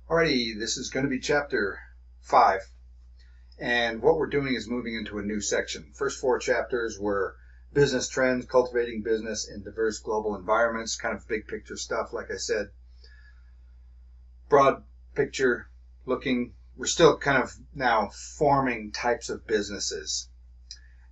Alrighty, this is going to be chapter 5, and what we're doing is moving into a new section. First 4 chapters were business trends, cultivating business in diverse global environments, kind of big picture stuff, like I said. Broad picture looking, we're still kind of now forming types of businesses.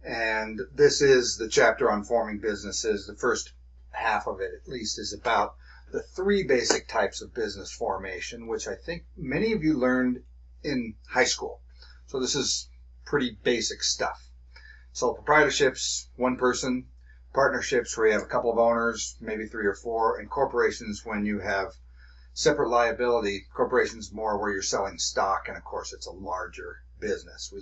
And this is the chapter on forming businesses. The first half of it, at least, is about the 3 basic types of business formation, which I think many of you learned in high school. So this is pretty basic stuff. Sole proprietorships, one person, partnerships where you have a couple of owners, maybe 3 or 4, and corporations when you have separate liability. Corporations more where you're selling stock, and of course it's a larger business.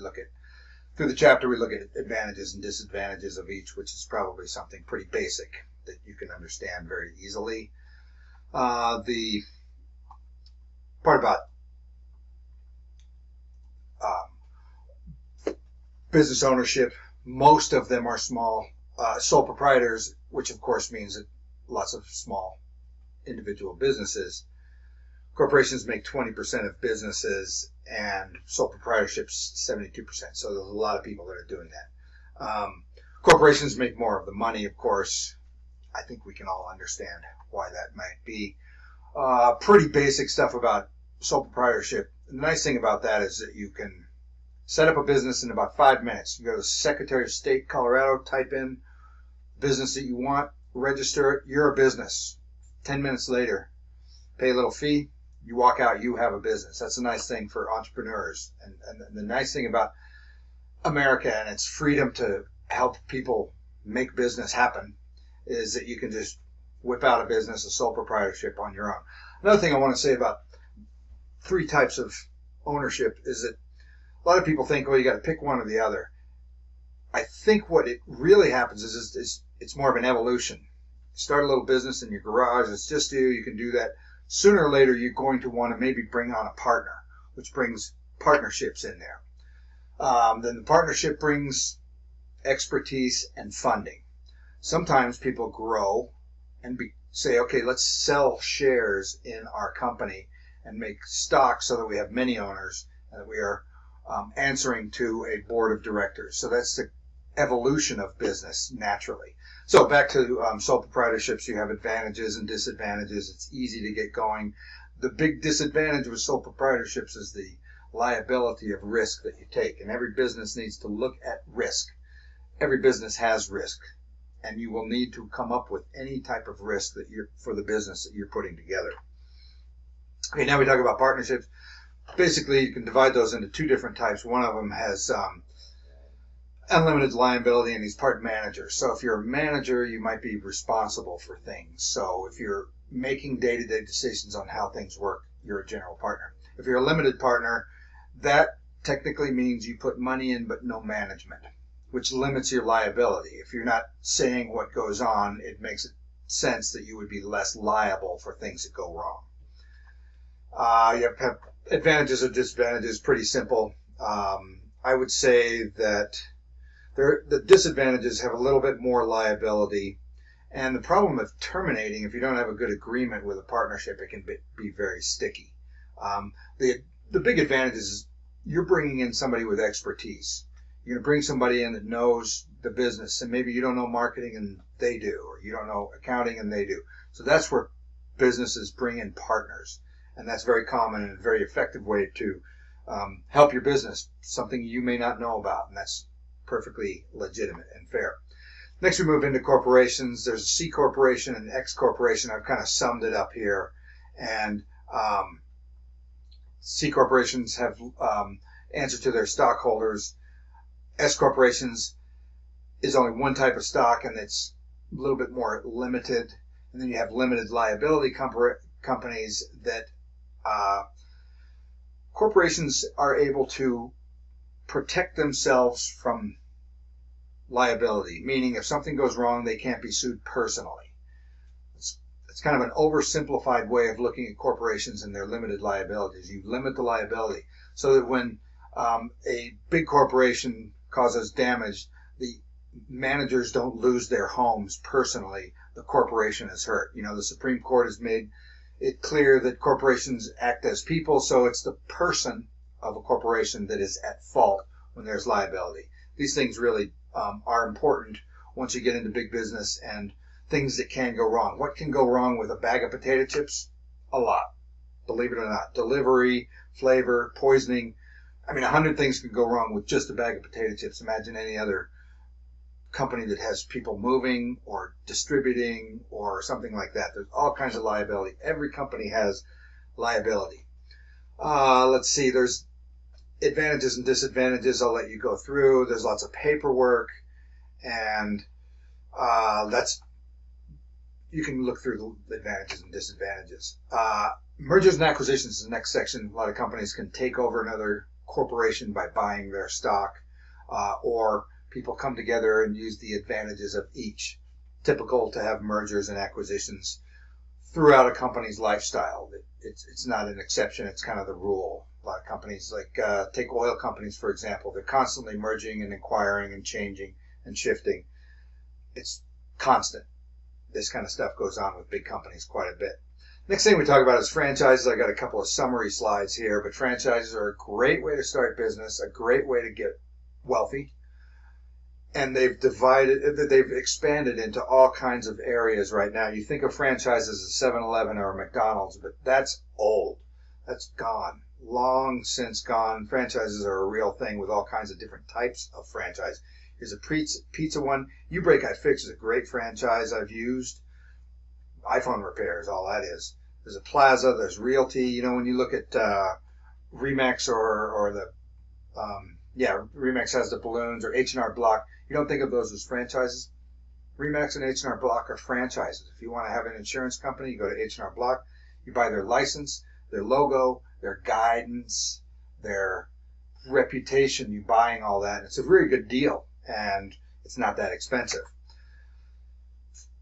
Through the chapter, we look at advantages and disadvantages of each, which is probably something pretty basic that you can understand very easily. The part about business ownership, most of them are small sole proprietors, which of course means that lots of small individual businesses. Corporations make 20% of businesses, and sole proprietorships 72%. So there's a lot of people that are doing that. Corporations make more of the money, of course. I think we can all understand why that might be. Pretty basic stuff about sole proprietorship. The nice thing about that is that you can set up a business in about 5 minutes. You go to Secretary of State, Colorado, type in the business that you want, register it, you're a business. 10 minutes later, pay a little fee, you walk out, you have a business. That's a nice thing for entrepreneurs. And the nice thing about America and its freedom to help people make business happen is that you can just whip out a business, a sole proprietorship on your own. Another thing I want to say about 3 types of ownership is that a lot of people think, well, you got to pick one or the other. I think what it really happens is it's more of an evolution. Start a little business in your garage. It's just you can do that. Sooner or later, you're going to want to maybe bring on a partner, which brings partnerships in there. Then the partnership brings expertise and funding. Sometimes people grow and say, okay, let's sell shares in our company and make stock so that we have many owners and that we are answering to a board of directors. So that's the evolution of business naturally. So back to sole proprietorships, you have advantages and disadvantages. It's easy to get going. The big disadvantage with sole proprietorships is the liability of risk that you take. And every business needs to look at risk. Every business has risk, and you will need to come up with any type of risk that for the business that you're putting together. Okay, now we talk about partnerships. Basically, you can divide those into 2 different types. One of them has unlimited liability, and he's part manager. So if you're a manager, you might be responsible for things. So if you're making day-to-day decisions on how things work, you're a general partner. If you're a limited partner, that technically means you put money in but no management, which limits your liability. If you're not saying what goes on, it makes sense that you would be less liable for things that go wrong. You have advantages or disadvantages, pretty simple. I would say that the disadvantages have a little bit more liability, and the problem of terminating, if you don't have a good agreement with a partnership, it can be very sticky. The big advantage is you're bringing in somebody with expertise. You're going to bring somebody in that knows the business, and maybe you don't know marketing and they do, or you don't know accounting and they do. So that's where businesses bring in partners, and that's very common and a very effective way to help your business, something you may not know about, and that's perfectly legitimate and fair. Next, we move into corporations. There's a C corporation and X corporation. I've kind of summed it up here, and C corporations have answer to their stockholders. S corporations is only one type of stock, and it's a little bit more limited. And then you have limited liability companies that corporations are able to protect themselves from liability, meaning if something goes wrong, they can't be sued personally. It's kind of an oversimplified way of looking at corporations and their limited liabilities. You limit the liability so that when a big corporation causes damage, the managers don't lose their homes personally. The corporation is hurt. You know, the Supreme Court has made it clear that corporations act as people, so it's the person of a corporation that is at fault when there's liability. These things really are important once you get into big business and things that can go wrong. What can go wrong with a bag of potato chips? A lot, believe it or not. Delivery, flavor, poisoning. I mean, 100 things can go wrong with just a bag of potato chips. Imagine any other company that has people moving or distributing or something like that. There's all kinds of liability. Every company has liability. Let's see, there's advantages and disadvantages. I'll let you go through. There's lots of paperwork, and you can look through the advantages and disadvantages. Mergers and acquisitions is the next section. A lot of companies can take over another corporation by buying their stock, or people come together and use the advantages of each. Typical to have mergers and acquisitions throughout a company's lifestyle. It's not an exception, it's kind of the rule. A lot of companies, like take oil companies, for example, they're constantly merging and acquiring and changing and shifting. It's constant. This kind of stuff goes on with big companies quite a bit. Next thing we talk about is franchises. I got a couple of summary slides here, but franchises are a great way to start business, a great way to get wealthy. And they've expanded into all kinds of areas right now. You think of franchises as a 7-Eleven or a McDonald's, but that's old. That's gone. Long since gone. Franchises are a real thing with all kinds of different types of franchise. Here's a pizza one. You Break, I Fix is a great franchise I've used. iPhone repair is all that is. There's a Plaza. There's Realty. You know, when you look at Remax or the Remax has the balloons, or H&R Block. You don't think of those as franchises. Remax and H&R Block are franchises. If you want to have an insurance company, you go to H&R Block. You buy their license, their logo, their guidance, their reputation. You're buying all that. And it's a very good deal, and it's not that expensive.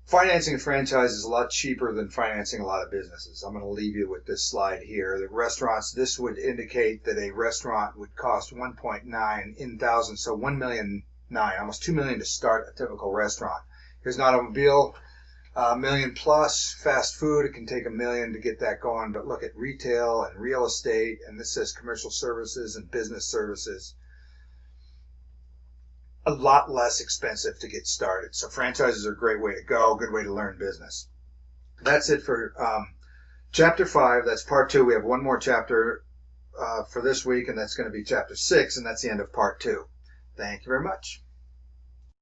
Financing a franchise is a lot cheaper than financing a lot of businesses. I'm going to leave you with this slide here. The restaurants, this would indicate that a restaurant would cost 1.9 in thousands, so 1,000,009, almost 2 million to start a typical restaurant. Here's an automobile, $1 million plus. Fast food, it can take $1 million to get that going, but look at retail and real estate, and this says commercial services and business services. A lot less expensive to get started. So franchises are a great way to go, good way to learn business. That's it for Chapter 5. That's Part 2. We have one more chapter for this week, and that's going to be Chapter 6, and that's the end of Part 2. Thank you very much.